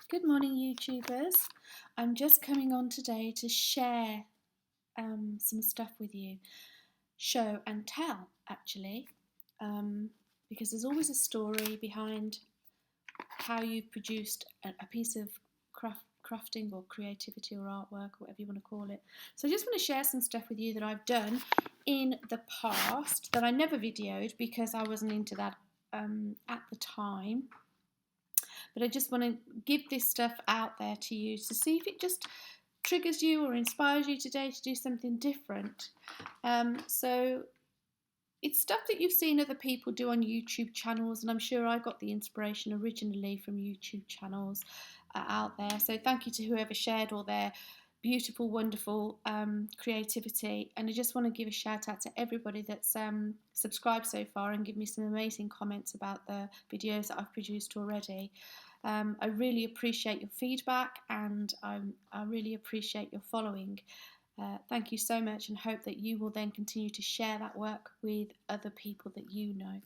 Good morning, YouTubers. I'm just coming on today to share some stuff with you. Show and tell, actually, because there's always a story behind how you've produced a piece of crafting or creativity or artwork, or whatever you want to call it. So I just want to share some stuff with you that I've done in the past that I never videoed because I wasn't into that at the time. But I just want to give this stuff out there to you to see if it just triggers you or inspires you today to do something different. So it's stuff that you've seen other people do on YouTube channels, and I'm sure I got the inspiration originally from YouTube channels out there. So thank you to whoever shared all their beautiful, wonderful creativity. And I just want to give a shout out to everybody that's subscribed so far and give me some amazing comments about the videos that I've produced already. I really appreciate your feedback, and I really appreciate your following. Thank you so much, and hope that you will then continue to share that work with other people that you know.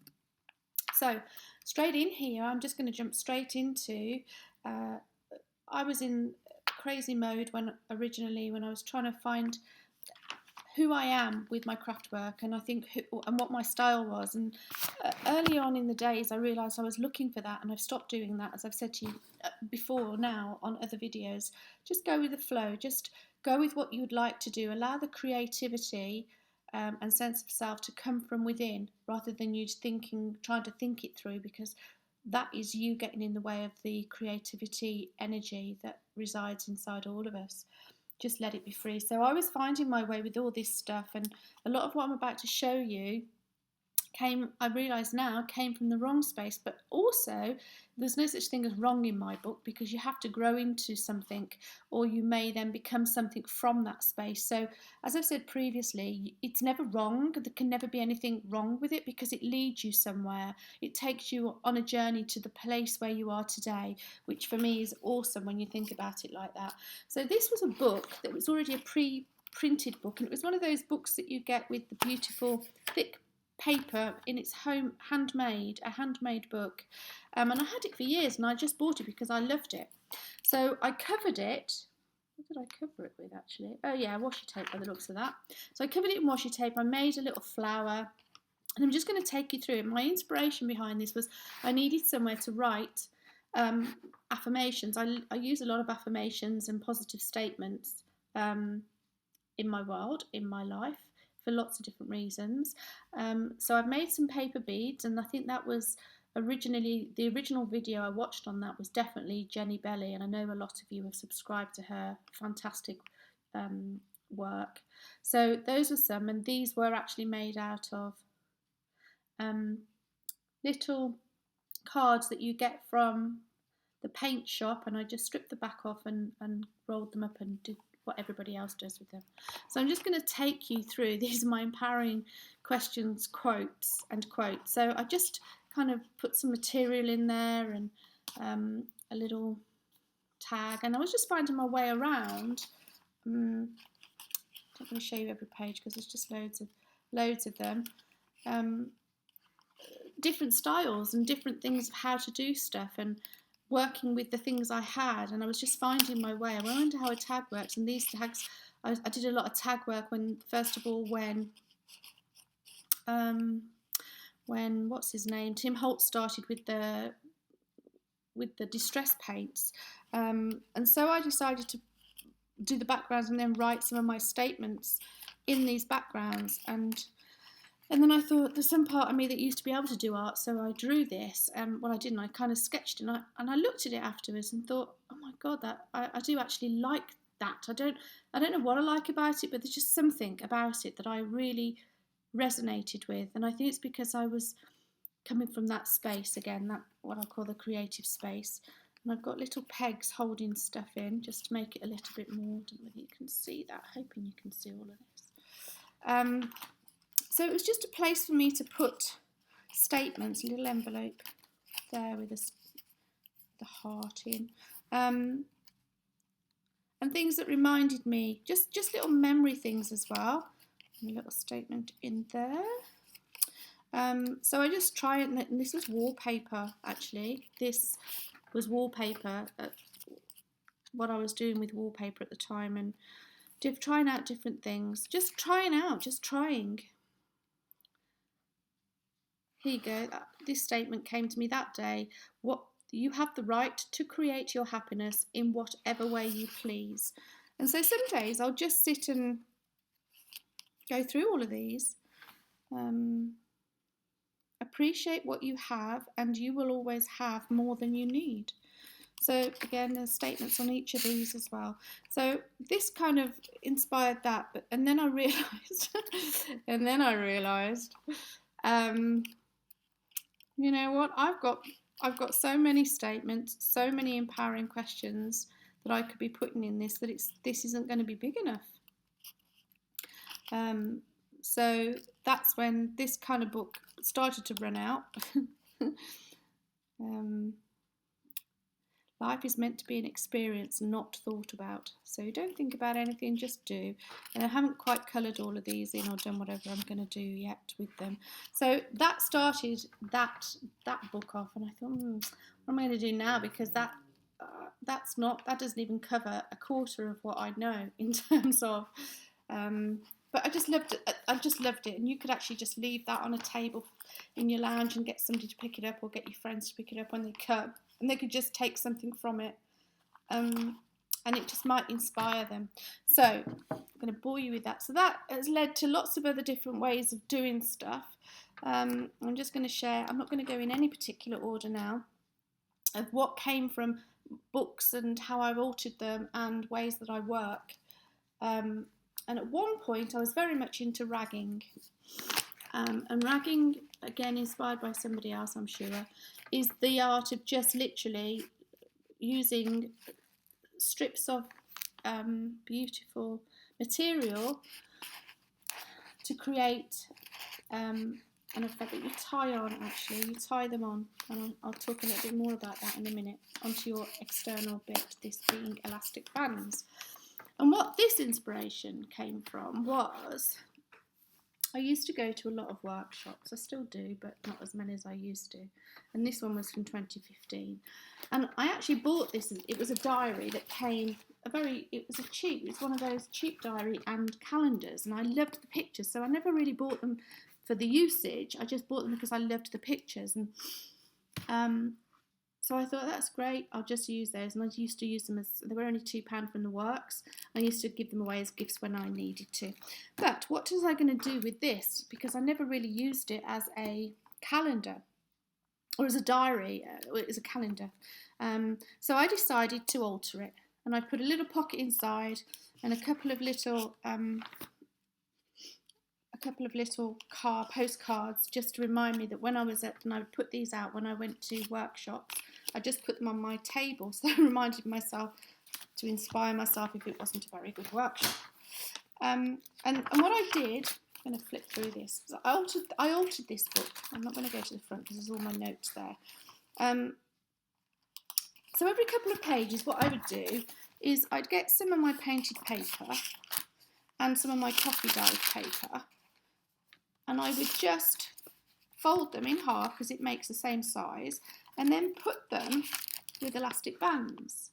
So straight in here, I'm just going to jump straight into, I was in crazy mode when I was trying to find who I am with my craft work, and I think and what my style was. And early on in the days, I realised I was looking for that, and I've stopped doing that, as I've said to you before now on other videos. Just go with the flow. Just go with what you'd like to do. Allow the creativity and sense of self to come from within, rather than you trying to think it through, because that is you getting in the way of the creativity energy that resides inside all of us. Just let it be free. So I was finding my way with all this stuff, and a lot of what I'm about to show you I realise now, came from the wrong space. But also, there's no such thing as wrong in my book, because you have to grow into something, or you may then become something from that space. So as I've said previously, it's never wrong. There can never be anything wrong with it, because it leads you somewhere. It takes you on a journey to the place where you are today, which for me is awesome when you think about it like that. So this was a book that was already a pre-printed book, and it was one of those books that you get with the beautiful thick paper in its a handmade book, and I had it for years, and I just bought it because I loved it. So I covered it. What did I cover it with, actually? Oh yeah, washi tape, by the looks of that. So I covered it in washi tape. I made a little flower, and I'm just going to take you through it. My inspiration behind this was I needed somewhere to write affirmations. I use a lot of affirmations and positive statements in my world, in my life, for lots of different reasons. So I've made some paper beads, and I think that was originally, the original video I watched on that was definitely Jenny Belly, and I know a lot of you have subscribed to her fantastic work. So those were some, and these were actually made out of little cards that you get from the paint shop, and I just stripped the back off and rolled them up and did what everybody else does with them. So I'm just going to take you through, these are my empowering questions, quotes. So I just kind of put some material in there, and a little tag, and I was just finding my way around. I'm not going to show you every page because there's just loads of them. Different styles and different things of how to do stuff, and working with the things I had, and I was just finding my way. I went into how a tag works, and these tags, I did a lot of tag work when what's his name, Tim Holt started with the distress paints, and so I decided to do the backgrounds and then write some of my statements in these backgrounds. And then I thought, there's some part of me that used to be able to do art, so I drew this. Well, I didn't. I kind of sketched it, and I looked at it afterwards and thought, oh my God, that I do actually like that. I don't know what I like about it, but there's just something about it that I really resonated with, and I think it's because I was coming from that space again, that what I call the creative space. And I've got little pegs holding stuff in just to make it a little bit more. I don't know whether you can see that. Hoping you can see all of this. So it was just a place for me to put statements, a little envelope there with the heart in, and things that reminded me, just little memory things as well, and a little statement in there. So I just try it, and this was wallpaper, actually. This was wallpaper what I was doing with wallpaper at the time, and trying out different things. Just trying out, just trying. Here you go. This statement came to me that day. What you have the right to create your happiness in whatever way you please. And so some days I'll just sit and go through all of these. Appreciate what you have, and you will always have more than you need. So again, there's statements on each of these as well. So this kind of inspired that, and then I realised, you know what? I've got so many statements, so many empowering questions that I could be putting in this, that this isn't going to be big enough. So that's when this kind of book started to run out. Life is meant to be an experience, not thought about. So don't think about anything, just do. And I haven't quite coloured all of these in or done whatever I'm going to do yet with them. So that started that book off, and I thought, what am I going to do now? Because that doesn't even cover a quarter of what I know in terms of. But I just loved it. I just loved it, and you could actually just leave that on a table in your lounge and get somebody to pick it up, or get your friends to pick it up when they come, and they could just take something from it, and it just might inspire them. So I'm going to bore you with that. So that has led to lots of other different ways of doing stuff. I'm just going to share. I'm not going to go in any particular order now of what came from books and how I've altered them and ways that I work. And at one point, I was very much into ragging. And ragging, again, inspired by somebody else, I'm sure, is the art of just literally using strips of beautiful material to create an effect that you tie on, actually. You tie them on, and I'll talk a little bit more about that in a minute, onto your external bit, this being elastic bands. And what this inspiration came from was, I used to go to a lot of workshops. I still do, but not as many as I used to. And this one was from 2015. And I actually bought this. It was a diary that came, it was one of those cheap diary and calendars. And I loved the pictures. So I never really bought them for the usage. I just bought them because I loved the pictures. And so I thought, that's great, I'll just use those. And I used to use them as, they were only £2 from the works. I used to give them away as gifts when I needed to. But what was I going to do with this? Because I never really used it as a calendar, or as a diary, as a calendar. So I decided to alter it. And I put a little pocket inside and a couple of little postcards, just to remind me that when I would put these out when I went to workshops, I just put them on my table, so I reminded myself to inspire myself if it wasn't a very good workshop. And what I did, I'm going to flip through this. I altered this book. I'm not going to go to the front because there's all my notes there. So every couple of pages, what I would do is I'd get some of my painted paper and some of my coffee dyed paper, and I would just fold them in half because it makes the same size, and then put them with elastic bands.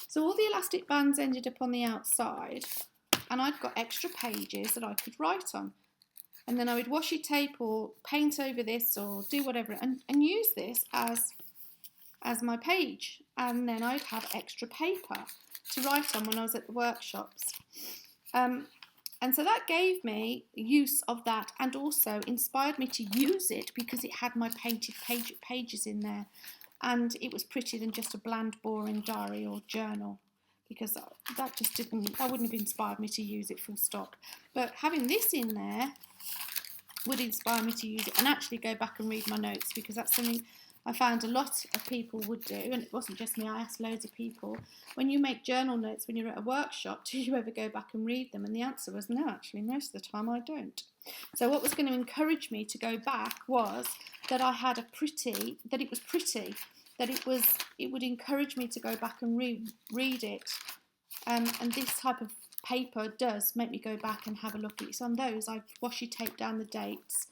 So all the elastic bands ended up on the outside, and I'd got extra pages that I could write on. And then I would washi tape or paint over this or do whatever, and use this as my page. And then I'd have extra paper to write on when I was at the workshops. And so that gave me use of that, and also inspired me to use it because it had my painted pages in there, and it was prettier than just a bland, boring diary or journal, because that wouldn't have inspired me to use it full stop. But having this in there would inspire me to use it and actually go back and read my notes, because that's something I found a lot of people would do, and it wasn't just me, I asked loads of people, when you make journal notes when you're at a workshop, do you ever go back and read them? And the answer was no, actually, most of the time I don't. So what was going to encourage me to go back was that I had it was pretty, that it would encourage me to go back and read it. And this type of paper does make me go back and have a look at it. So on those, I've washi taped down the dates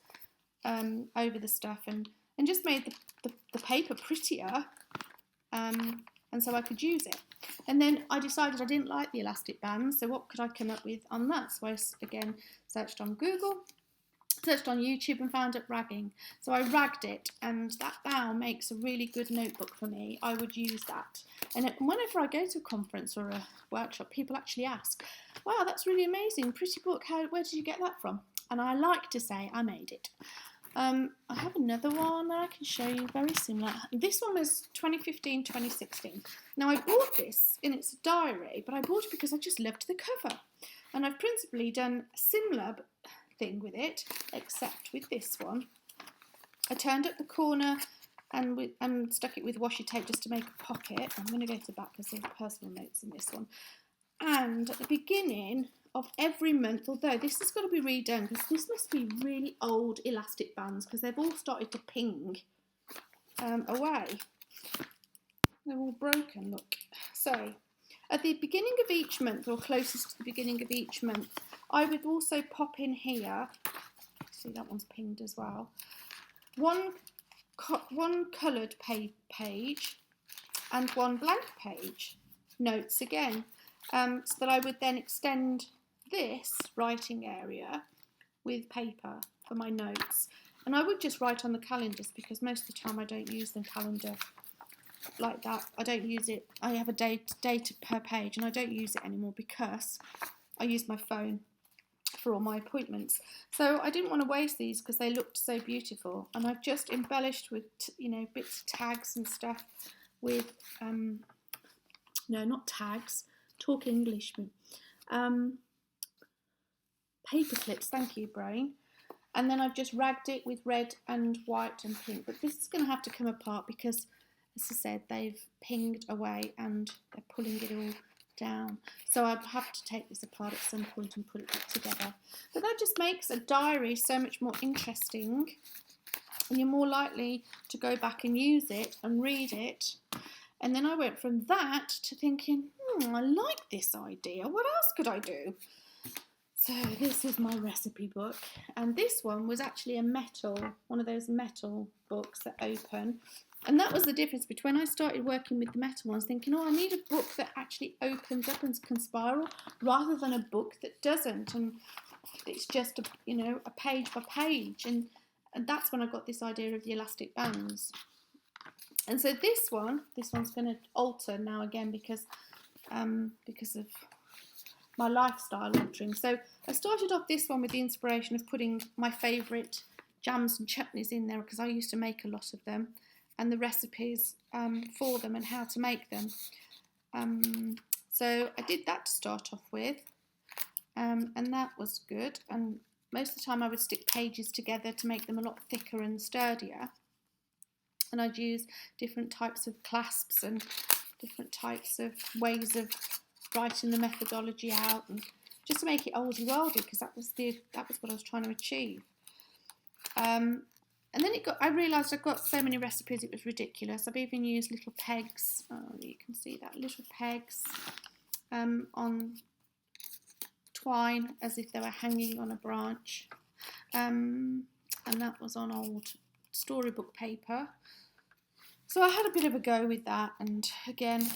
over the stuff, and just made the paper prettier, and so I could use it. And then I decided I didn't like the elastic bands, so what could I come up with on that? So I again searched on Google, searched on YouTube, and found it ragging. So I ragged it, and that now makes a really good notebook for me. I would use that. And whenever I go to a conference or a workshop, people actually ask, wow, that's really amazing, pretty book, where did you get that from? And I like to say I made it. I have another one that I can show you, very similar. This one was 2015, 2016. Now I bought this in its diary, but I bought it because I just loved the cover. And I've principally done a similar thing with it, except with this one. I turned up the corner and stuck it with washi tape just to make a pocket. I'm going to go to the back because there's personal notes in this one. And at the beginning of every month, although this has got to be redone because this must be really old elastic bands because they've all started to ping away. They're all broken, look. So at the beginning of each month, or closest to the beginning of each month, I would also pop in here, see that one's pinged as well, one coloured page and one blank page, notes again, so that I would then extend this writing area with paper for my notes. And I would just write on the calendars because most of the time I don't use the calendar like that. I don't use it, I have a date per page, and I don't use it anymore because I use my phone for all my appointments. So I didn't want to waste these because they looked so beautiful, and I've just embellished with bits of tags and stuff with no, not tags, talk English, paper clips, thank you brain. And then I've just ragged it with red and white and pink, but this is going to have to come apart because, as I said, they've pinged away and they're pulling it all down. So I'll have to take this apart at some point and put it back together. But that just makes a diary so much more interesting, and you're more likely to go back and use it and read it. And then I went from that to thinking, I like this idea, what else could I do? So this is my recipe book, and this one was actually one of those metal books that open. And that was the difference between when I started working with the metal ones, thinking, I need a book that actually opens up and can spiral rather than a book that doesn't. And it's just a page by page. And that's when I got this idea of the elastic bands. And so this one's going to alter now again because of my lifestyle altering. So I started off this one with the inspiration of putting my favourite jams and chutneys in there because I used to make a lot of them, and the recipes for them and how to make them. So I did that to start off with, and that was good. And most of the time I would stick pages together to make them a lot thicker and sturdier. And I'd use different types of clasps and different types of ways of writing the methodology out, and just to make it oldie-worldy because that was what I was trying to achieve. And then I realised I've got so many recipes it was ridiculous. I've even used little pegs. Oh, you can see that, little pegs on twine as if they were hanging on a branch. And that was on old storybook paper. So I had a bit of a go with that, and again,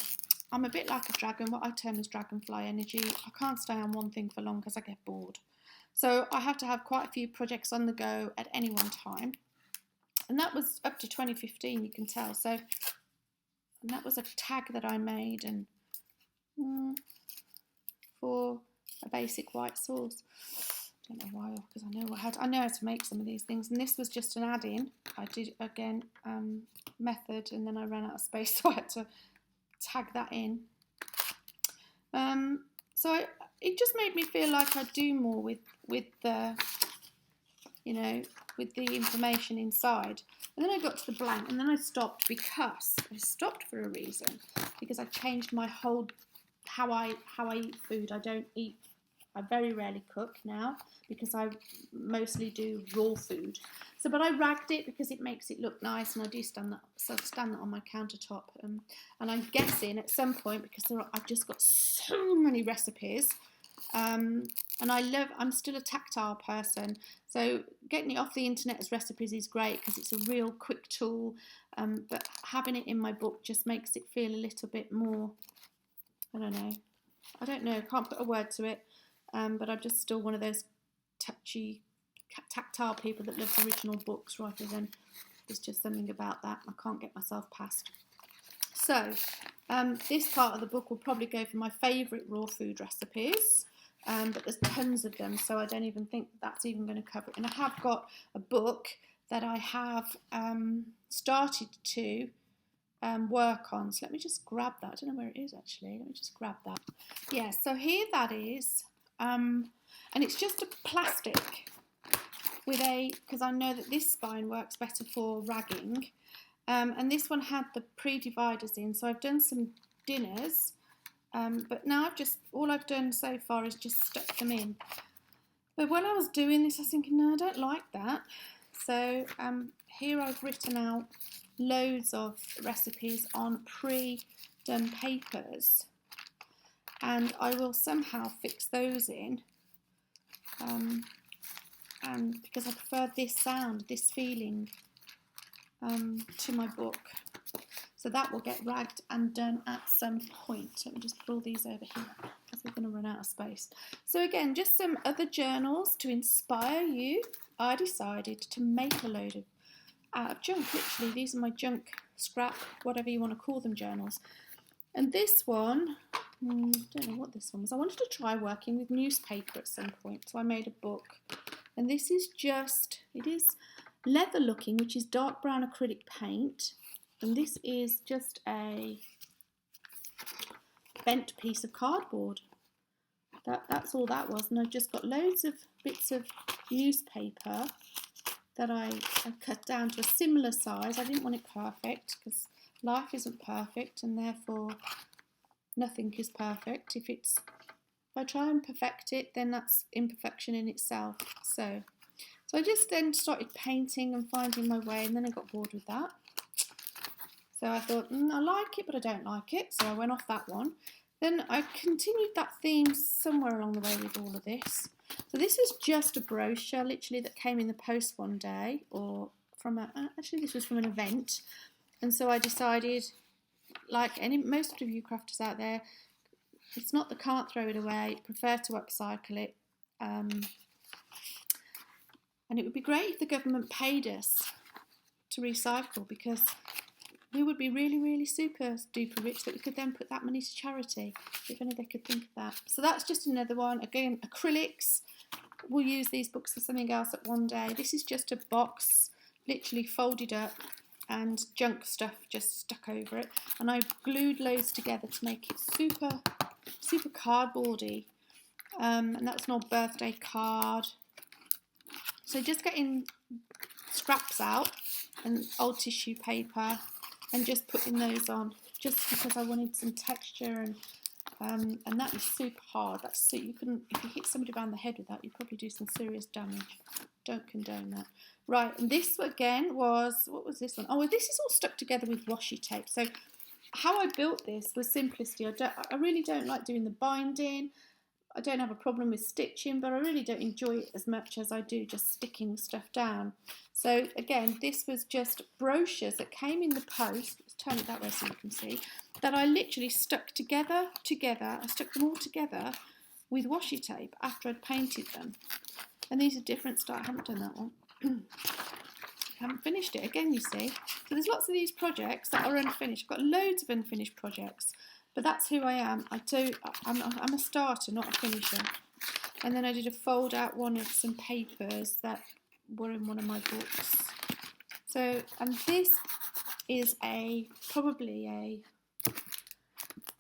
I'm a bit like a dragon, what I term as dragonfly energy. I can't stay on one thing for long because I get bored. So I have to have quite a few projects on the go at any one time. And that was up to 2015, you can tell. So, and that was a tag that I made and for a basic white sauce. I don't know why, because I know how to make some of these things. And this was just an add-in. I did, again, method, and then I ran out of space, so I had to tag that in. So it just made me feel like I do more with the, with the information inside. And then I got to the blank, and then I stopped for a reason, because I changed my whole how I eat food. I very rarely cook now because I mostly do raw food. So, but I ragged it because it makes it look nice, and I do stand that on my countertop. And I'm guessing at some point, because I've just got so many recipes, and I'm still a tactile person. So getting it off the internet as recipes is great because it's a real quick tool. But having it in my book just makes it feel a little bit more I don't know. I can't put a word to it. But I'm just still one of those touchy, tactile people that loves original books rather than there's just something about that I can't get myself past. So this part of the book will probably go for my favourite raw food recipes, but there's tons of them, so I don't even think that's even going to cover it. And I have got a book that I have started to work on. So let me just grab that. I don't know where it is actually. Let me just grab that. Yeah, so here that is. And it's just a plastic with because I know that this spine works better for ragging. And this one had the pre-dividers in, so I've done some dinners. But now all I've done so far is just stuck them in. But when I was doing this, I was thinking, no, I don't like that. So here I've written out loads of recipes on pre-done papers, and I will somehow fix those in, and because I prefer this sound, this feeling to my book. So that will get ragged and done at some point. Let me just put all these over here because we're going to run out of space. So again, just some other journals to inspire you. I decided to make a load out of junk. Literally, these are my junk, scrap, whatever you want to call them, journals. And this one, I don't know what this one was. I wanted to try working with newspaper at some point, so I made a book. And this is it is leather looking, which is dark brown acrylic paint. And this is just a bent piece of cardboard. That's all that was. And I've just got loads of bits of newspaper that I cut down to a similar size. I didn't want it perfect because life isn't perfect, and therefore nothing is perfect. If I try and perfect it, then that's imperfection in itself. So I just then started painting and finding my way, and then I got bored with that. So I thought, I like it, but I don't like it. So I went off that one. Then I continued that theme somewhere along the way with all of this. So this was just a brochure, literally, that came in the post one day, or actually this was from an event. And so I decided, like most of you crafters out there, it's not that can't throw it away, prefer to upcycle it. And it would be great if the government paid us to recycle, because we would be really, really super duper rich that we could then put that money to charity, if only they could think of that. So that's just another one. Again, acrylics. We'll use these books for something else at one day. This is just a box, literally folded up, and junk stuff just stuck over it. And I glued loads together to make it super, super cardboardy. And that's an old birthday card. So just getting scraps out and old tissue paper and just putting those on, just because I wanted some texture, and that is super hard. You couldn't, if you hit somebody around the head with that, you'd probably do some serious damage. Don't condone that. Right, and this again was, what was this one? Oh, well, this is all stuck together with washi tape. So how I built this was simplicity. I really don't like doing the binding. I don't have a problem with stitching, but I really don't enjoy it as much as I do just sticking stuff down. So again, this was just brochures that came in the post. Let's turn it that way so you can see. That I literally stuck together. I stuck them all together with washi tape after I'd painted them. And these are different styles. I haven't done that one. I haven't finished it again, you see. So there's lots of these projects that are unfinished. I've got loads of unfinished projects. But that's who I am. I'm a starter, not a finisher. And then I did a fold out one of some papers that were in one of my books. So, and this is probably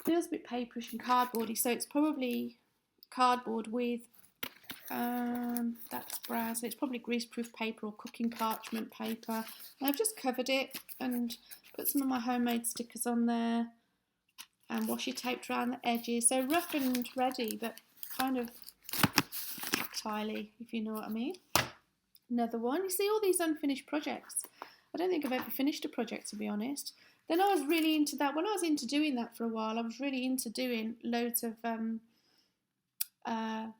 feels a bit paperish and cardboardy. So it's probably cardboard with, that's brown. So it's probably greaseproof paper or cooking parchment paper. And I've just covered it and put some of my homemade stickers on there. And washi taped around the edges, so rough and ready, but kind of tactilely, if you know what I mean. Another one. You see all these unfinished projects. I don't think I've ever finished a project, to be honest. Then I was really into that. When I was into doing that for a while, I was really into doing loads of, kind of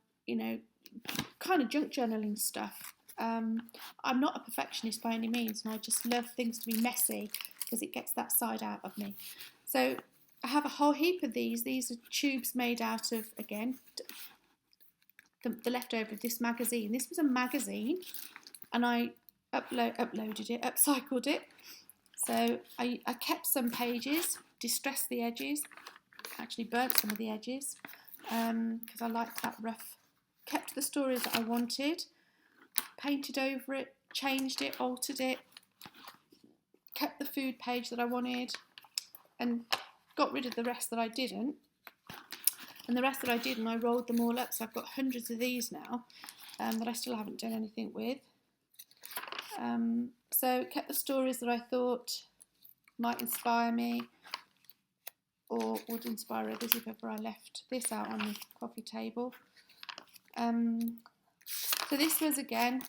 junk journaling stuff. I'm not a perfectionist by any means, and I just love things to be messy because it gets that side out of me. So I have a whole heap of these. These are tubes made out of, again, the leftover of this magazine. This was a magazine, and I uploaded it, upcycled it. So I kept some pages, distressed the edges, actually burnt some of the edges, because I liked that rough. Kept the stories that I wanted, painted over it, changed it, altered it, kept the food page that I wanted, and got rid of the rest that I didn't. And the rest that I didn't, I rolled them all up, so I've got hundreds of these now that I still haven't done anything with. So kept the stories that I thought might inspire me or would inspire others if ever I left this out on the coffee table. So this was, again,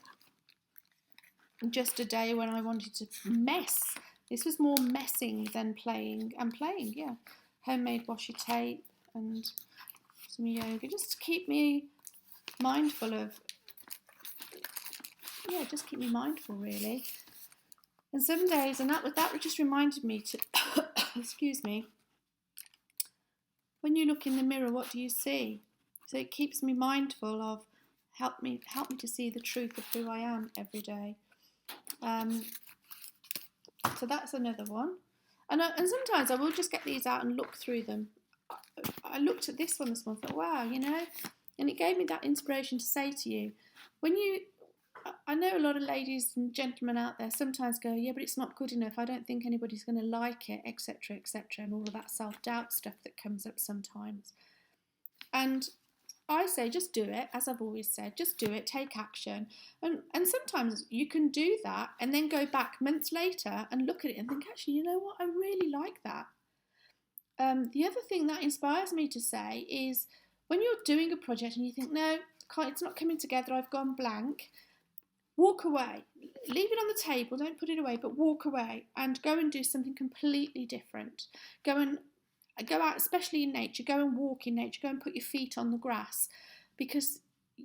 just a day when I wanted to mess. This was more messing than playing. And playing, yeah. Homemade washi tape and some yoga, just to keep me mindful of, yeah, just keep me mindful, really. And some days, and that just reminded me to, excuse me, when you look in the mirror, what do you see? So it keeps me mindful of, help me to see the truth of who I am every day. So that's another one. And sometimes I will just get these out and look through them. I looked at this one this month, thought, wow, you know, and it gave me that inspiration to say to you, I know a lot of ladies and gentlemen out there sometimes go, yeah, but it's not good enough. I don't think anybody's going to like it, etc., and all of that self-doubt stuff that comes up sometimes. And I say, just do it, as I've always said, just do it, take action. And sometimes you can do that and then go back months later and look at it and think, actually, you know what, I really like that. The other thing that inspires me to say is when you're doing a project and you think, no, it's not coming together, I've gone blank, walk away. Leave it on the table, don't put it away, but walk away and go and do something completely different. Go out, especially in nature, go and walk in nature, go and put your feet on the grass, because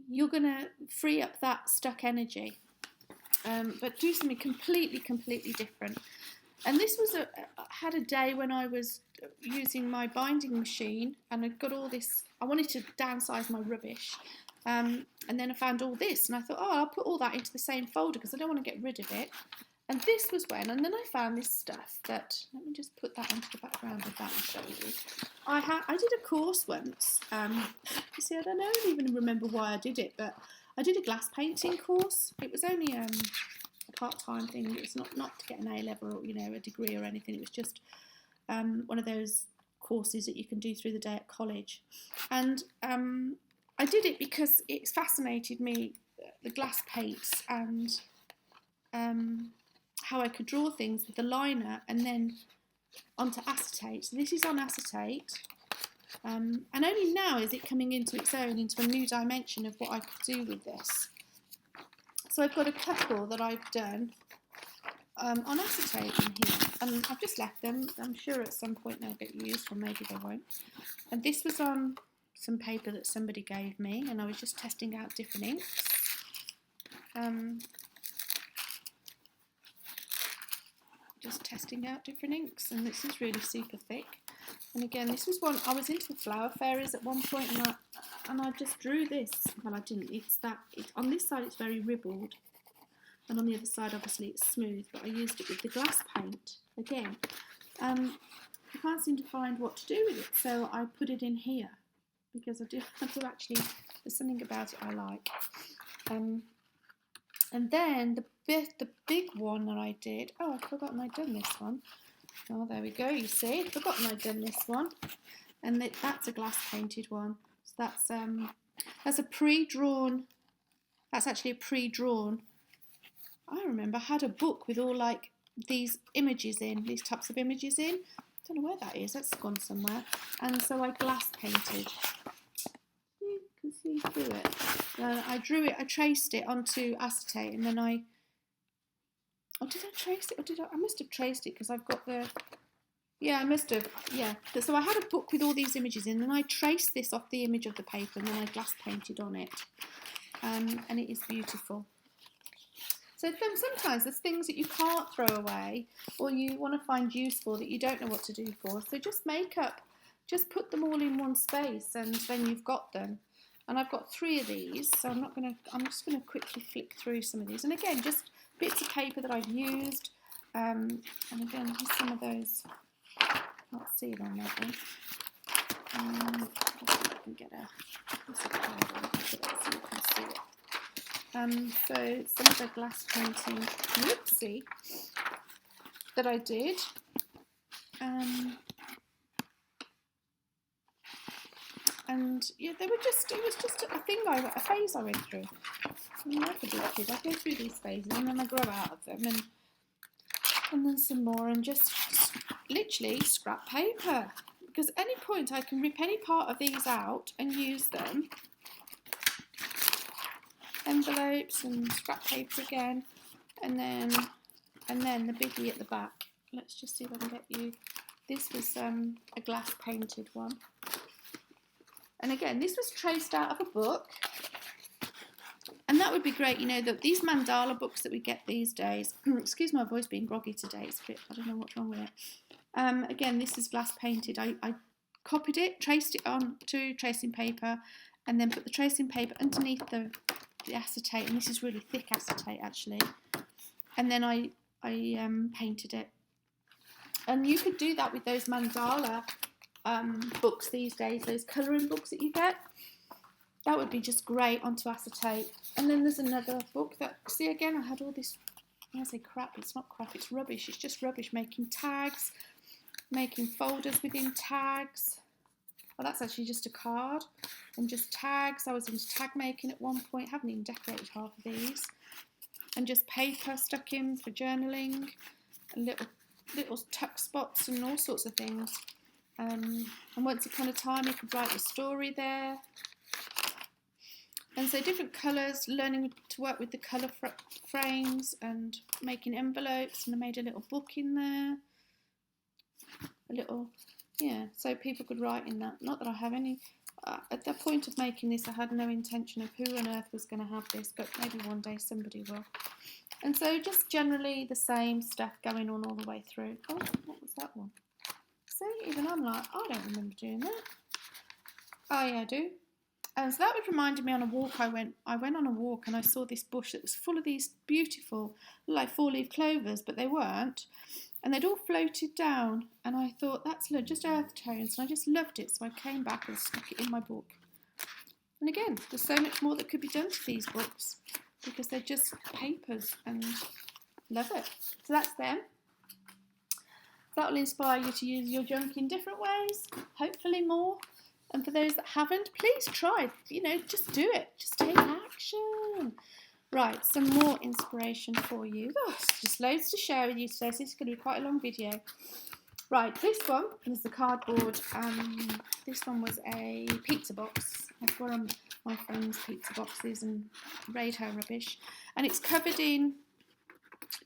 you're going to free up that stuck energy. But do something completely different. And this was I had a day when I was using my binding machine and I got all this, I wanted to downsize my rubbish. And then I found all this and I thought, I'll put all that into the same folder because I don't want to get rid of it. And this was when, and then I found this stuff that, let me just put that onto the background of that and show you. I did a course once. You see, I don't even remember why I did it, but I did a glass painting course. It was only a part-time thing. It was not to get an A-level or, a degree or anything. It was just one of those courses that you can do through the day at college. And I did it because it fascinated me, the glass paints and how I could draw things with the liner and then onto acetate. So this is on acetate, and only now is it coming into its own, into a new dimension of what I could do with this. So I've got a couple that I've done on acetate in here, and I've just left them. I'm sure at some point they'll get used, or maybe they won't. And this was on some paper that somebody gave me, and I was just testing out different inks. Just testing out different inks, and this is really super thick. And again, this was one I was into the flower fairies at one point, and I just drew this. Well, I didn't. On this side it's very ribbled, and on the other side obviously it's smooth. But I used it with the glass paint again. I can't seem to find what to do with it, so I put it in here because I do actually. There's something about it I like. And then the big one that I did, I'd forgotten I'd done this one. Oh, there we go, you see, I'd forgotten I'd done this one. And that's a glass painted one. So that's a pre-drawn, that's actually a pre-drawn. I remember I had a book with all like these images in, these types of images in. I don't know where that is, that's gone somewhere. And so I glass painted. You can see through it. I drew it, I traced it onto acetate, and then did I trace it, or I must have traced it because I've got I must have, So I had a book with all these images in, and I traced this off the image of the paper, and then I glass painted on it, and it is beautiful. So sometimes there's things that you can't throw away or you want to find useful that you don't know what to do for. So just just put them all in one space and then you've got them. And I've got 3 of these, so I'm just gonna quickly flick through some of these. And again, just bits of paper that I've used. And again, here's some of those. Can't see it on that one. Let's see if I can get a card on so you can see it. So some of the glass painting, whoopsie, that I did. And yeah, it was just a phase I went through. I'm like a big kid. I go through these phases and then I grow out of them, and then some more, and just literally scrap paper. Because at any point I can rip any part of these out and use them. Envelopes and scrap paper again, and then the biggie at the back. Let's just see if I can get you. This was a glass painted one. And again, this was traced out of a book. And that would be great, you know, that these mandala books that we get these days. Excuse my voice being groggy today. It's a bit, I don't know what's wrong with it. Again, this is glass painted. I copied it, traced it onto tracing paper, and then put the tracing paper underneath the acetate. And this is really thick acetate, actually. And then I painted it. And you could do that with those mandala books these days, those colouring books that you get. That would be just great onto acetate. And then there's another book that, see again, I had all this, I say crap, it's not crap, it's rubbish. It's just rubbish, making tags, making folders within tags. Well, that's actually just a card and just tags. I was into tag making at one point, haven't even decorated half of these. And just paper stuck in for journaling, and little tuck spots and all sorts of things. And once upon a time you could write your story there. And so different colours, learning to work with the colour frames and making envelopes, and I made a little book in there. A little, yeah, so people could write in that. Not that I have any, at the point of making this I had no intention of who on earth was going to have this, but maybe one day somebody will. And so just generally the same stuff going on all the way through. Oh, what was that one? See, even I'm like, I don't remember doing that. Oh yeah, I do. And so that would reminded me on a walk I went on a walk and I saw this bush that was full of these beautiful, like 4-leaf clovers, but they weren't. And they'd all floated down. And I thought, that's just earth tones. And I just loved it. So I came back and stuck it in my book. And again, there's so much more that could be done to these books because they're just papers and love it. So that's them. That will inspire you to use your junk in different ways, hopefully more. And for those that haven't, please try. You know, just do it. Just take action. Right, some more inspiration for you. Oh, just loads to share with you today, so this is going to be quite a long video. Right, this one is the cardboard. This one was a pizza box. I've borrowed my friend's pizza boxes and raid her rubbish. And it's covered in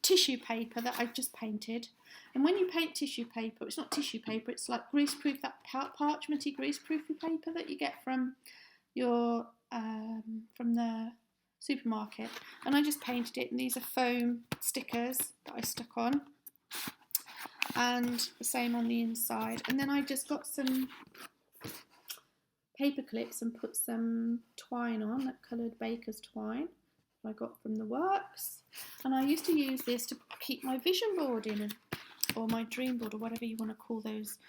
tissue paper that I've just painted. And when you paint tissue paper, it's not tissue paper, it's like greaseproof, that parchmenty greaseproofy paper that you get from your from the supermarket. And I just painted it, and these are foam stickers that I stuck on, and the same on the inside. And then I just got some paper clips and put some twine on, that coloured baker's twine I got from the works. And I used to use this to keep my vision board in, or my dream board, or whatever you want to call those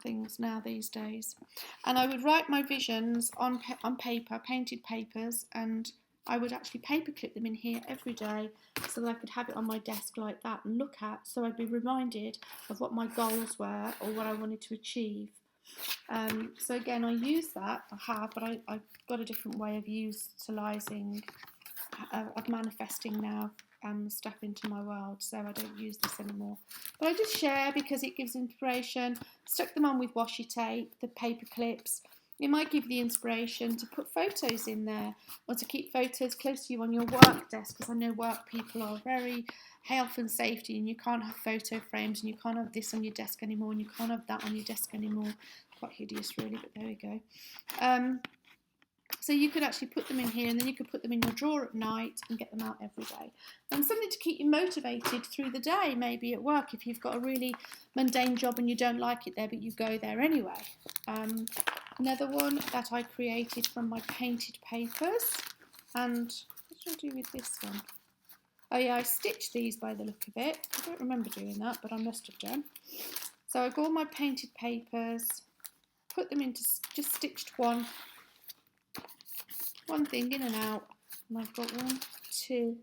things now these days. And I would write my visions on paper, painted papers, and I would actually paper clip them in here every day so that I could have it on my desk like that and look at, so I'd be reminded of what my goals were or what I wanted to achieve. So again, I use that, I have, but I've got a different way of utilising, of manifesting now stuff into my world, so I don't use this anymore. But I just share because it gives inspiration. Stuck them on with washi tape, the paper clips. It might give the inspiration to put photos in there, or to keep photos close to you on your work desk, because I know work people are very health and safety, and you can't have photo frames, and you can't have this on your desk anymore, and you can't have that on your desk anymore. Quite hideous really, but there we go. So you could actually put them in here, and then you could put them in your drawer at night and get them out every day. And something to keep you motivated through the day, maybe at work, if you've got a really mundane job and you don't like it there, but you go there anyway. Another one that I created from my painted papers. And what did I do with this one? Oh yeah, I stitched these by the look of it. I don't remember doing that, but I must have done. So I got all my painted papers, put them into, just stitched one thing in and out, and I've got 1, 2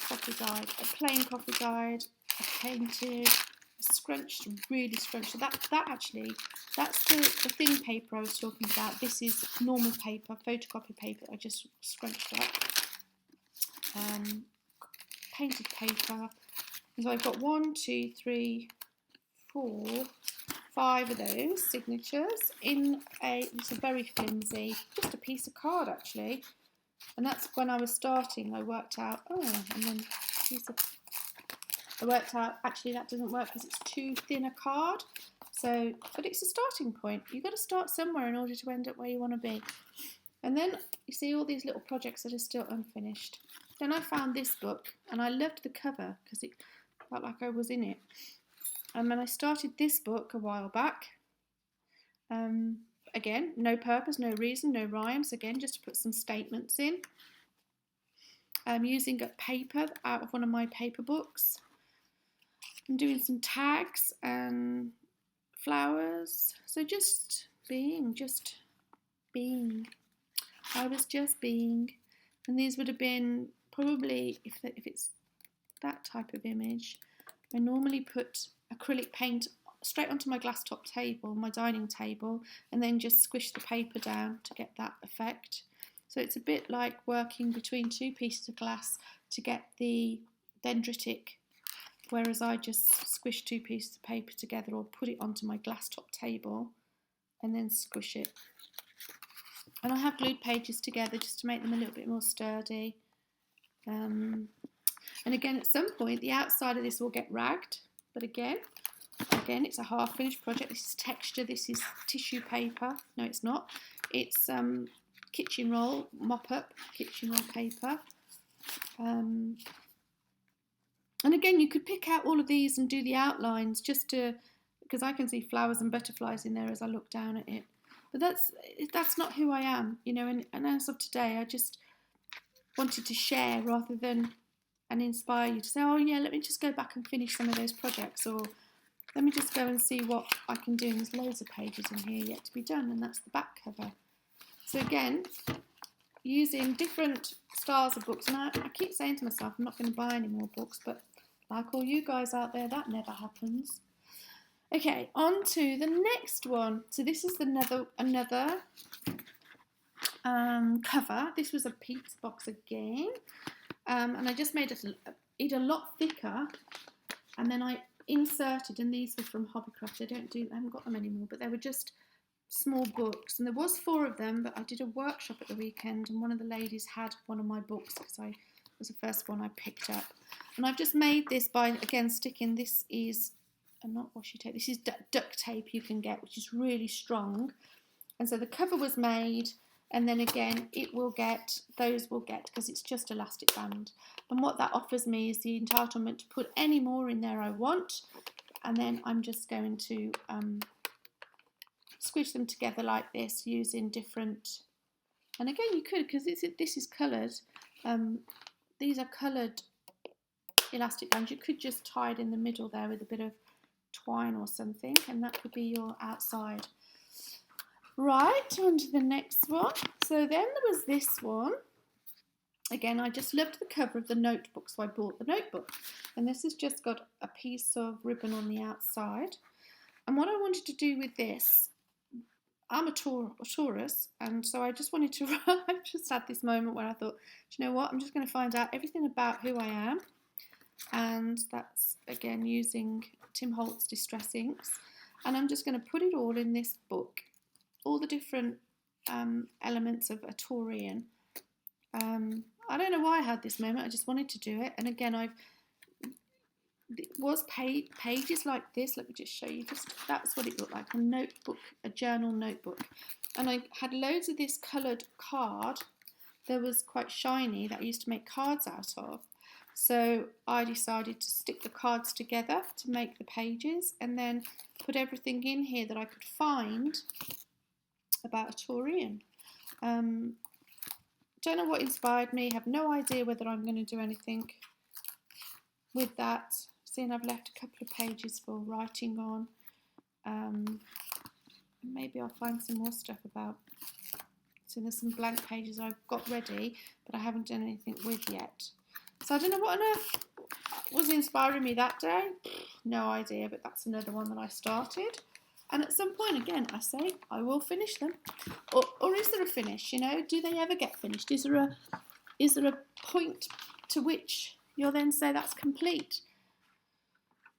coffee guide, a plain coffee guide, a painted, a scrunched, really scrunched. So that's the thin paper I was talking about. This is normal paper, photocopy paper. I just scrunched up. Painted paper. And so I've got 1, 2, 3, 4, 5 of those signatures in it's a very flimsy, just a piece of card actually. And that's when I was starting, I worked out, I worked out actually that doesn't work because it's too thin a card. So, but it's a starting point. You've got to start somewhere in order to end up where you want to be. And then you see all these little projects that are still unfinished. Then I found this book, and I loved the cover because it felt like I was in it. And I started this book a while back. Again, no purpose, no reason, no rhymes. Again, just to put some statements in. Using a paper out of one of my paper books. I'm doing some tags and flowers. So just being. I was just being. And these would have been probably, if it's that type of image, I normally put acrylic paint straight onto my glass top table, my dining table, and then just squish the paper down to get that effect. So it's a bit like working between 2 pieces of glass to get the dendritic, whereas I just squish 2 pieces of paper together or put it onto my glass top table and then squish it. And I have glued pages together just to make them a little bit more sturdy. And again, at some point, the outside of this will get ragged, but again, it's a half-finished project. This is texture, this is tissue paper. No, it's not. It's kitchen roll, mop-up kitchen roll paper. And again, you could pick out all of these and do the outlines because I can see flowers and butterflies in there as I look down at it. But that's not who I am, you know, and as of today, I just wanted to share rather than and inspire you to say, oh yeah, let me just go back and finish some of those projects, or let me just go and see what I can do. And there's loads of pages in here yet to be done, and that's the back cover. So again, using different styles of books, and I keep saying to myself, I'm not going to buy any more books, but like all you guys out there, that never happens. Okay, on to the next one. So this is another cover. This was a Pete's box again, and I just made it a lot thicker, and then I inserted, and these were from Hobbycraft. I haven't got them anymore, but they were just small books, and there was 4 of them, but I did a workshop at the weekend, and one of the ladies had one of my books because it was the first one I picked up. And I've just made this by, again, sticking, this is not washi tape, this is duct tape you can get, which is really strong. And so the cover was made, and then again those will get, because it's just elastic band. And what that offers me is the entitlement to put any more in there I want, and then I'm just going to squish them together like this using different, and again you could, because this is coloured, these are coloured elastic bands, you could just tie it in the middle there with a bit of twine or something, and that could be your outside. Right, on to the next one. So then there was this one. Again, I just loved the cover of the notebook, so I bought the notebook. And this has just got a piece of ribbon on the outside. And what I wanted to do with this, I'm a Taurus, and so I just wanted to, I just had this moment where I thought, do you know what, I'm just going to find out everything about who I am. And that's, again, using Tim Holtz Distress Inks. And I'm just going to put it all in this book, all the different elements of a Taurian. I don't know why I had this moment, I just wanted to do it. And again, it was pages like this. Let me just show you. That's what it looked like, a notebook, a journal notebook. And I had loads of this coloured card that was quite shiny that I used to make cards out of. So I decided to stick the cards together to make the pages, and then put everything in here that I could find about a Taurian. Don't know what inspired me, have no idea whether I'm going to do anything with that. Seeing I've left a couple of pages for writing on. Maybe I'll find some more stuff about. So there's some blank pages I've got ready, but I haven't done anything with yet. So I don't know what on earth was inspiring me that day. No idea, but that's another one that I started. And at some point, again, I say, I will finish them. Or is there a finish, you know? Do they ever get finished? Is there a point to which you'll then say that's complete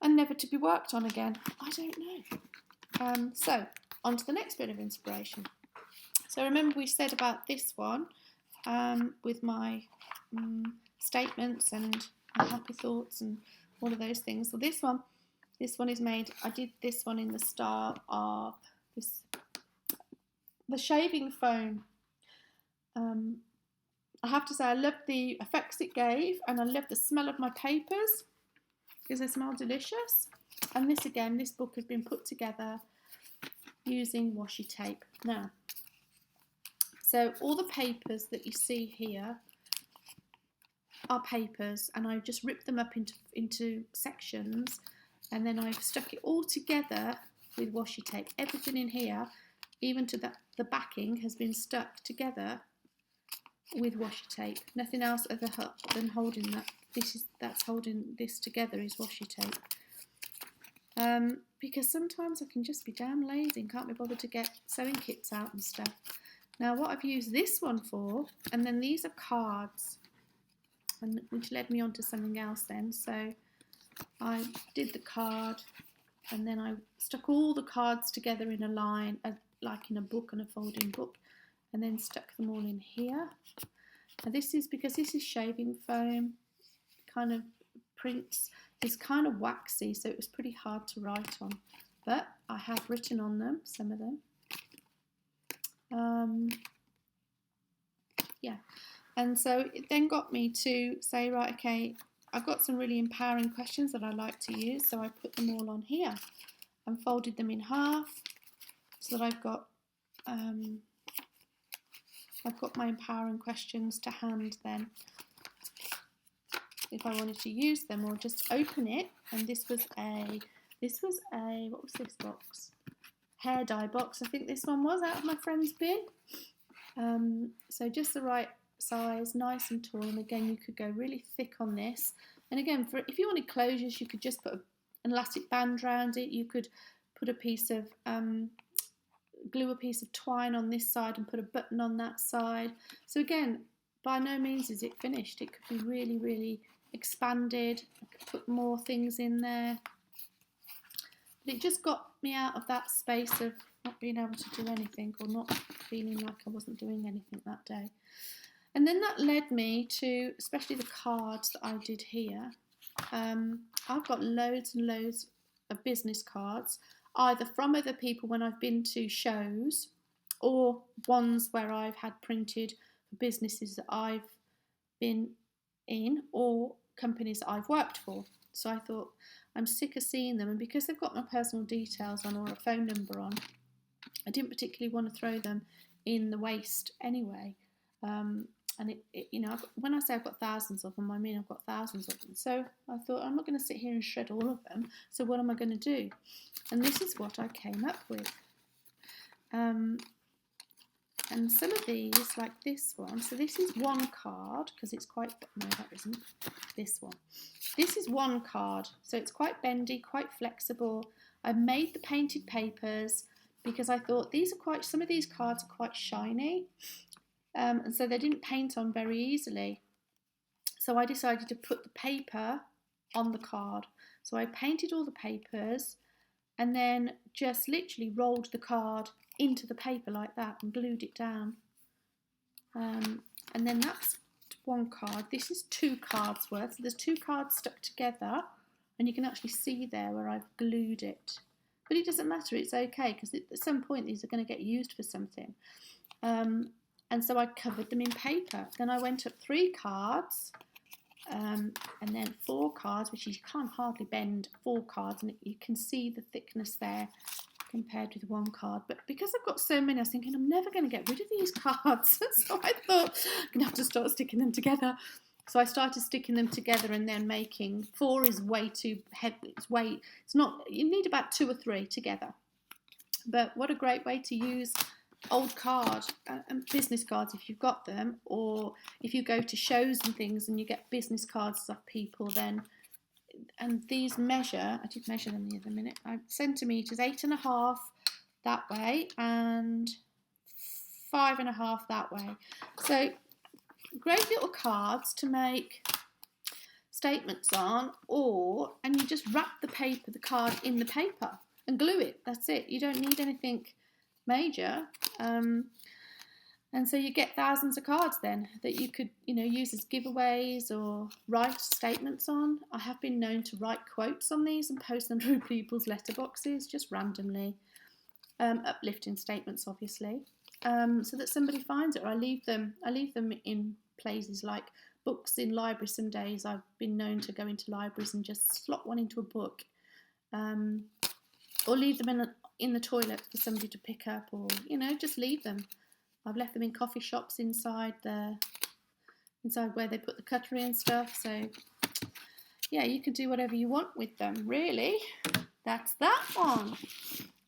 and never to be worked on again? I don't know. So, on to the next bit of inspiration. So remember we said about this one with my statements and my happy thoughts and all of those things. So this one is made, I did this one in the style of the shaving foam. I have to say I loved the effects it gave, and I loved the smell of my papers because they smell delicious. And this again, this book has been put together using washi tape. Now, so all the papers that you see here are papers, and I've just ripped them up into sections, and then I've stuck it all together with washi tape. Everything in here, even to the backing, has been stuck together with washi tape. Nothing else other than holding that. That's holding this together is washi tape. Because sometimes I can just be damn lazy and can't be bothered to get sewing kits out and stuff. Now what I've used this one for, and then these are cards, and which led me on to something else then. So I did the card, and then I stuck all the cards together in a line, like in a book, and a folding book, and then stuck them all in here. And this is because this is shaving foam, kind of prints. It's kind of waxy, so it was pretty hard to write on, but I have written on them, some of them. Yeah, and so it then got me to say, right, okay, I've got some really empowering questions that I like to use, so I put them all on here and folded them in half so that I've got my empowering questions to hand then if I wanted to use them, or just open it. And this was a what was this box? Hair dye box, I think this one was, out of my friend's bin. So just the right size, nice and tall, and again you could go really thick on this. And again, if you wanted closures, you could just put an elastic band around it. You could put a piece of glue a piece of twine on this side and put a button on that side. So again, by no means is it finished. It could be really, really expanded. I could put more things in there. But it just got me out of that space of not being able to do anything, or not feeling like I wasn't doing anything that day. And then that led me to, especially the cards that I did here. I've got loads and loads of business cards, either from other people when I've been to shows, or ones where I've had printed for businesses that I've been in, or companies that I've worked for. So I thought, I'm sick of seeing them, and because they've got my personal details on or a phone number on, I didn't particularly want to throw them in the waste anyway. And you know, when I say I've got thousands of them, I mean I've got thousands of them. So I thought, I'm not going to sit here and shred all of them. So what am I going to do? And this is what I came up with. And some of these, like this one, so this is one card, because it's quite, no that isn't, this one. This is one card, so it's quite bendy, quite flexible. I made the painted papers because I thought some of these cards are quite shiny, and so they didn't paint on very easily. So I decided to put the paper on the card. So I painted all the papers and then just literally rolled the card into the paper like that and glued it down. And then that's one card. This is two cards worth. So there's two cards stuck together and you can actually see there where I've glued it. But it doesn't matter, it's okay, because at some point these are going to get used for something. And so I covered them in paper. Then I went up 3 cards, and then 4 cards, which you can't hardly bend 4 cards, and you can see the thickness there compared with 1 card. But because I've got so many, I was thinking I'm never going to get rid of these cards. So I thought I'm going to have to start sticking them together. So I started sticking them together and then making 4 is way too heavy. It's not, you need about 2 or 3 together. But what a great way to use old card and business cards if you've got them, or if you go to shows and things and you get business cards of people, then, and these measure, I did measure them the other minute, centimetres, 8.5 that way and 5.5 that way. So great little cards to make statements on, and you just wrap the card in the paper and glue it. That's it. You don't need anything major, and so you get thousands of cards then that you could, use as giveaways or write statements on. I have been known to write quotes on these and post them through people's letterboxes just randomly, uplifting statements obviously, so that somebody finds it. Or I leave them in places like books in libraries. Some days I've been known to go into libraries and just slot one into a book, or leave them in the toilet for somebody to pick up, or just leave them. I've left them in coffee shops inside where they put the cutlery and stuff. So yeah, you can do whatever you want with them, really. That's that one.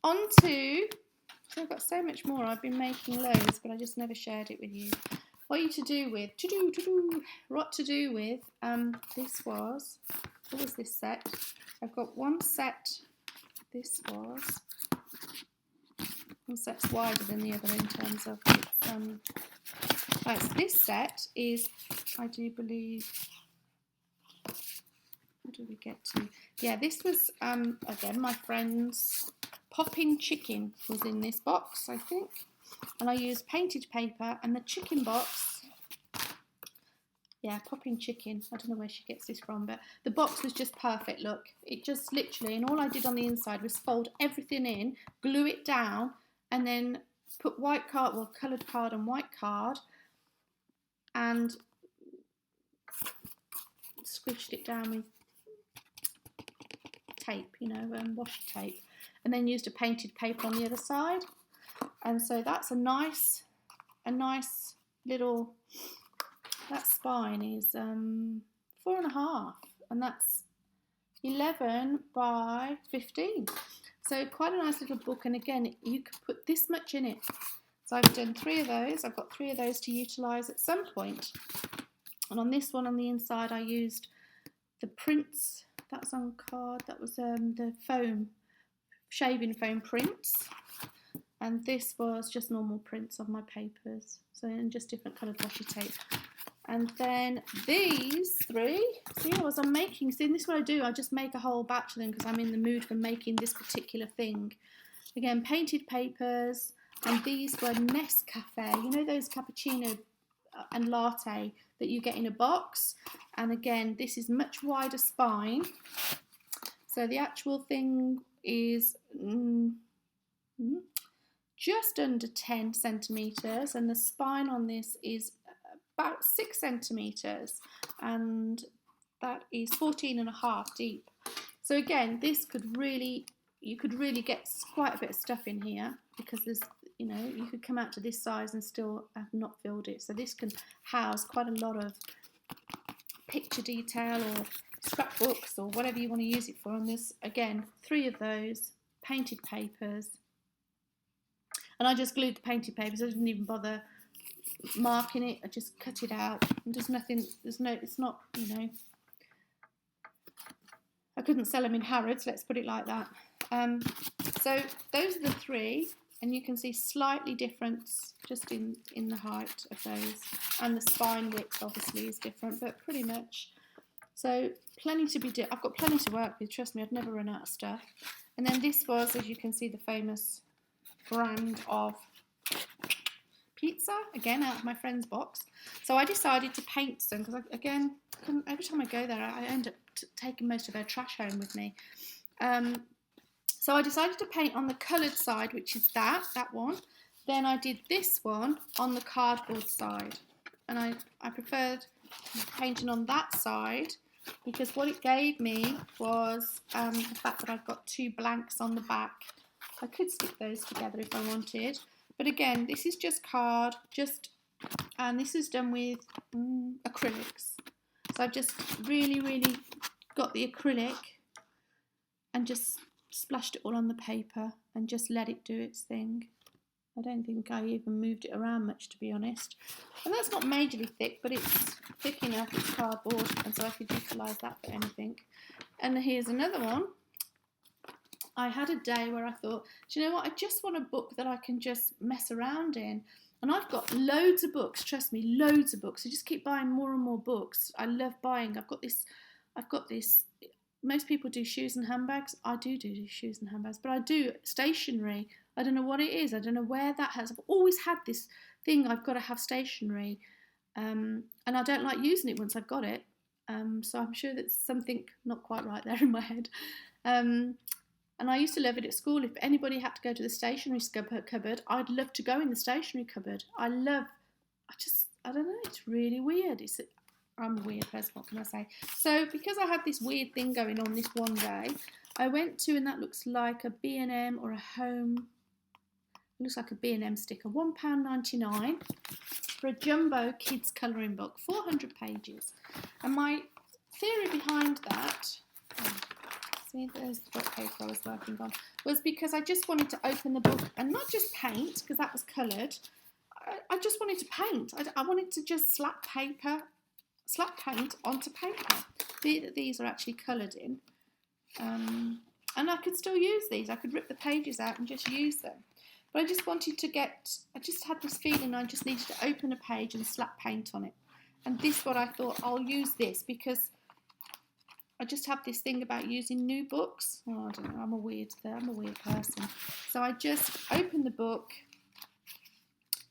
On to, so I've got so much more. I've been making loads, but I just never shared it with you. What to do with? This was, what was this set? I've got one set. This was, one set's wider than the other in terms of right, so this set is, I do believe, what did we get to? Yeah, this was, again, my friend's popping chicken was in this box, I think. And I used painted paper, and the chicken box, yeah, popping chicken. I don't know where she gets this from, but the box was just perfect, look. It just literally, and all I did on the inside was fold everything in, glue it down, and then put white card, well, coloured card and white card, and squished it down with tape, washi tape, and then used a painted paper on the other side. And so that's a nice little, that spine is 4.5, and that's 11 by 15. So quite a nice little book, and again, you could put this much in it. So I've done 3 of those. I've got 3 of those to utilise at some point. And on this one on the inside, I used the prints. That was on card. That was the foam, shaving foam prints. And this was just normal prints of my papers. So, and just different coloured washi tape. And then these 3, see, this is what I do, I just make a whole batch of them because I'm in the mood for making this particular thing. Again, painted papers, and these were Nescafe, those cappuccino and latte that you get in a box. And again, this is much wider spine. So the actual thing is just under 10 centimetres, and the spine on this is about 6 centimetres, and that is 14.5 deep. So again, this you could really get quite a bit of stuff in here, because there's, you could come out to this size and still have not filled it. So this can house quite a lot of picture detail or scrapbooks or whatever you want to use it for. And there's, again, 3 of those painted papers. And I just glued the painted papers. I didn't even bother marking it. I just cut it out. And it's not, I couldn't sell them in Harrods, let's put it like that. So those are the 3, and you can see slightly difference just in the height of those, and the spine width obviously is different, but pretty much. So plenty to be done. I've got plenty to work with, trust me, I'd never run out of stuff. And then this was, as you can see, the famous brand of pizza, again out of my friend's box. So I decided to paint some because, again, every time I go there, I end up taking most of their trash home with me. So I decided to paint on the coloured side, which is that one. Then I did this one on the cardboard side. And I preferred painting on that side because what it gave me was the fact that I've got 2 blanks on the back. I could stick those together if I wanted. But again, this is just card, and this is done with acrylics. So I've just really got the acrylic and just splashed it all on the paper and just let it do its thing. I don't think I even moved it around much, to be honest. And that's not majorly thick, but it's thick enough, it's cardboard, and so I could utilise that for anything. And here's another one. I had a day where I thought, do you know what, I just want a book that I can just mess around in. And I've got loads of books, trust me, loads of books. I just keep buying more and more books. I love buying. I've got this. Most people do shoes and handbags. I do shoes and handbags, but I do stationery. I don't know what it is. I don't know where that has. I've always had this thing. I've got to have stationery, and I don't like using it once I've got it. So I'm sure that's something not quite right there in my head. And I used to love it at school. If anybody had to go to the stationery cupboard, I'd love to go in the stationery cupboard. I don't know, it's really weird. I'm a weird person, what can I say? So because I had this weird thing going on this one day, I went to, and that looks like a B&M or a home, it looks like a B&M sticker, £1.99 for a jumbo kids colouring book, 400 pages. And my theory behind that, see, there's the book paper I was working on, was because I just wanted to open the book and not just paint, because that was coloured. I just wanted to paint. I wanted to just slap paint onto paper. These are actually coloured in. And I could still use these. I could rip the pages out and just use them. But I just wanted to I just had this feeling I just needed to open a page and slap paint on it. And this what I thought, I'll use this because I just have this thing about using new books. Oh, I don't know, I'm a weird person. So I just open the book,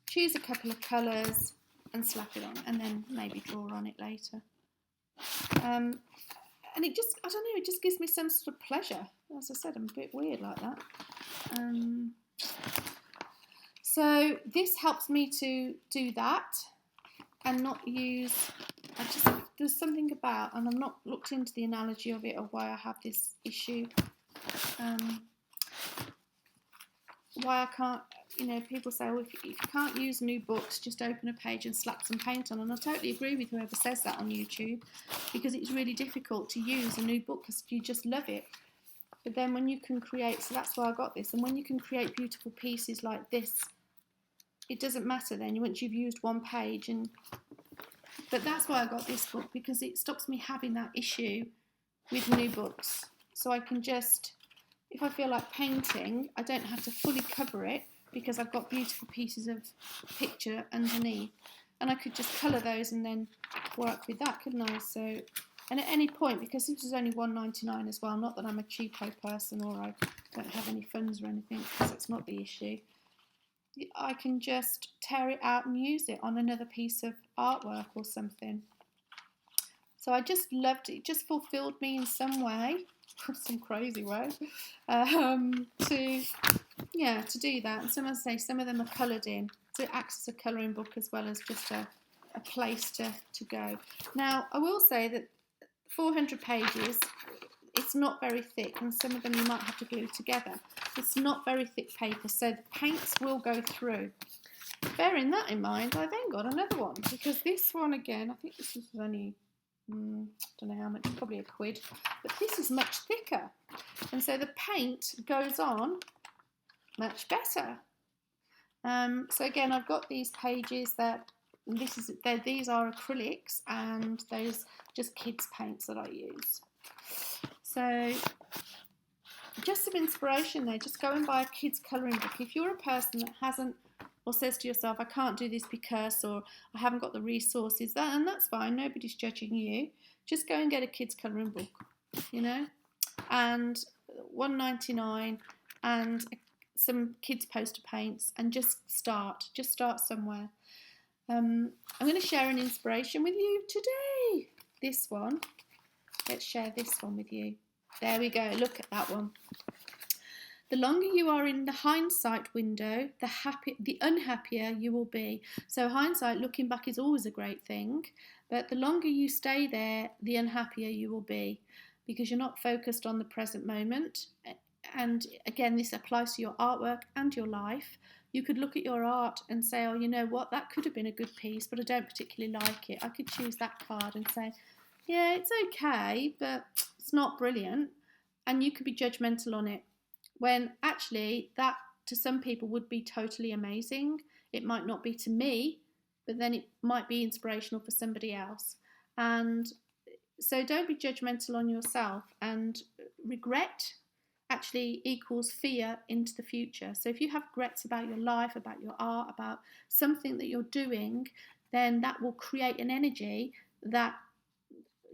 choose a couple of colours and slap it on, and then maybe draw on it later. And it just, I don't know, it just gives me some sort of pleasure. As I said, I'm a bit weird like that. So this helps me to do that and not use, there's something about, and I've not looked into the analogy of it or why I have this issue, why I can't, people say, well, if you can't use new books, just open a page and slap some paint on. And I totally agree with whoever says that on YouTube, because it's really difficult to use a new book because you just love it. But then when you can create, so that's why I got this, and when you can create beautiful pieces like this, it doesn't matter then, once you've used one page. But that's why I got this book, because it stops me having that issue with new books. So I can just, if I feel like painting, I don't have to fully cover it, because I've got beautiful pieces of picture underneath, and I could just colour those and then work with that, couldn't I? So, and at any point, because this is only £1.99 as well, not that I'm a cheapo person or I don't have any funds or anything, because that's not the issue, I can just tear it out and use it on another piece of artwork or something. So I just loved it. It just fulfilled me in some way, some crazy way, to do that. And some of them are coloured in, so it acts as a colouring book as well as just a place to go. Now I will say that 400 pages, it's not very thick, and some of them you might have to glue together. It's not very thick paper, so the paints will go through. Bearing that in mind, I then got another one, because this one again, I think this was only, don't know how much, probably £1, but this is much thicker, and so the paint goes on much better. So again, I've got these pages these are acrylics, and those just kids paints that I use. So just some inspiration there, just go and buy a kids colouring book. If you're a person that hasn't, or says to yourself, I can't do this because, or I haven't got the resources, and that's fine, nobody's judging you. Just go and get a kids colouring book, and £1.99, and some kids' poster paints and just start somewhere. I'm going to share an inspiration with you today. This one. Let's share this one with you. There we go. Look at that one. The longer you are in the hindsight window, the unhappier you will be. So hindsight, looking back, is always a great thing. But the longer you stay there, the unhappier you will be, because you're not focused on the present moment. And again, this applies to your artwork and your life. You could look at your art and say, oh, you know what, that could have been a good piece, but I don't particularly like it. I could choose that card and say, yeah, it's okay, but it's not brilliant. And you could be judgmental on it, when actually that to some people would be totally amazing. It might not be to me, but then it might be inspirational for somebody else. And so don't be judgmental on yourself. And regret actually equals fear into the future. So if you have regrets about your life, about your art, about something that you're doing, then that will create an energy that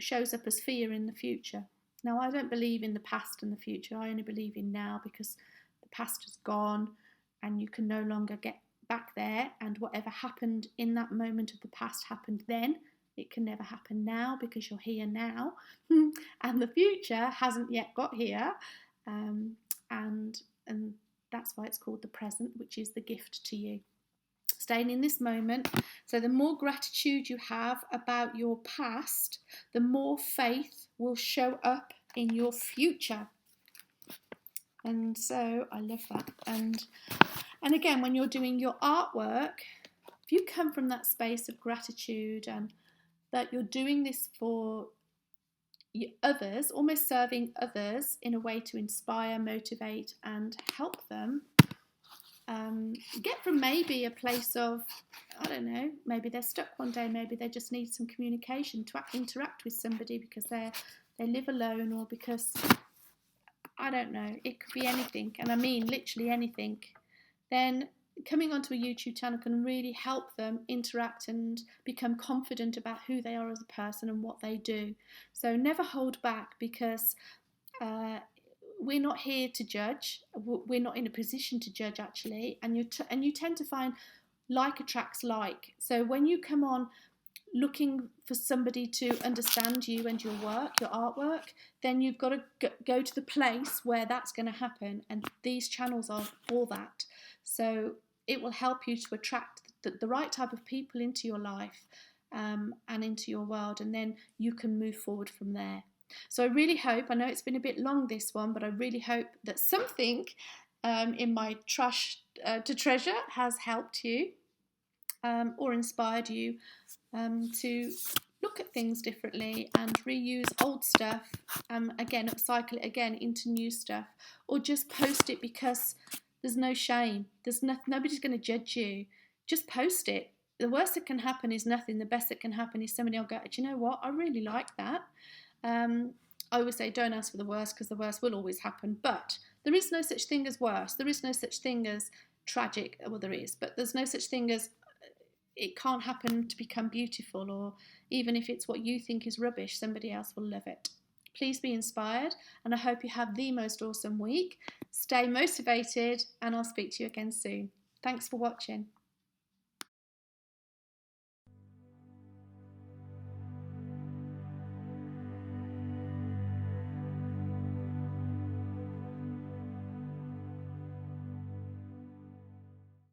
shows up as fear in the future. Now, I don't believe in the past and the future. I only believe in now, because the past is gone and you can no longer get back there. And whatever happened in that moment of the past happened then. It can never happen now, because you're here now. And the future hasn't yet got here. And that's why it's called the present, which is the gift to you. Staying in this moment. So the more gratitude you have about your past, the more faith will show up in your future. And so I love that. And again, when you're doing your artwork, if you come from that space of gratitude and that you're doing this for others, almost serving others in a way to inspire, motivate and help them, get from maybe a place of, I don't know, maybe they're stuck one day, maybe they just need some communication to interact with somebody because they live alone, or because, I don't know, it could be anything, and I mean literally anything, then coming onto a YouTube channel can really help them interact and become confident about who they are as a person and what they do. So never hold back, because we're not here to judge. We're not in a position to judge, actually. And you tend to find like attracts like. So when you come on looking for somebody to understand you and your work, your artwork, then you've got to go to the place where that's going to happen. And these channels are for that. So it will help you to attract the right type of people into your life and into your world. And then you can move forward from there. So I really hope, I know it's been a bit long, this one, but I really hope that something in my trash to treasure has helped you or inspired you to look at things differently and reuse old stuff, again, upcycle it again into new stuff, or just post it because there's no shame. Nobody's going to judge you. Just post it. The worst that can happen is nothing. The best that can happen is somebody will go, do you know what? I really like that. I always say don't ask for the worst, because the worst will always happen. But there is no such thing as worse. There is no such thing as tragic. Well, there is, but there's no such thing as it can't happen to become beautiful, or even if it's what you think is rubbish, somebody else will love it. Please be inspired, and I hope you have the most awesome week. Stay motivated, and I'll speak to you again soon. Thanks for watching.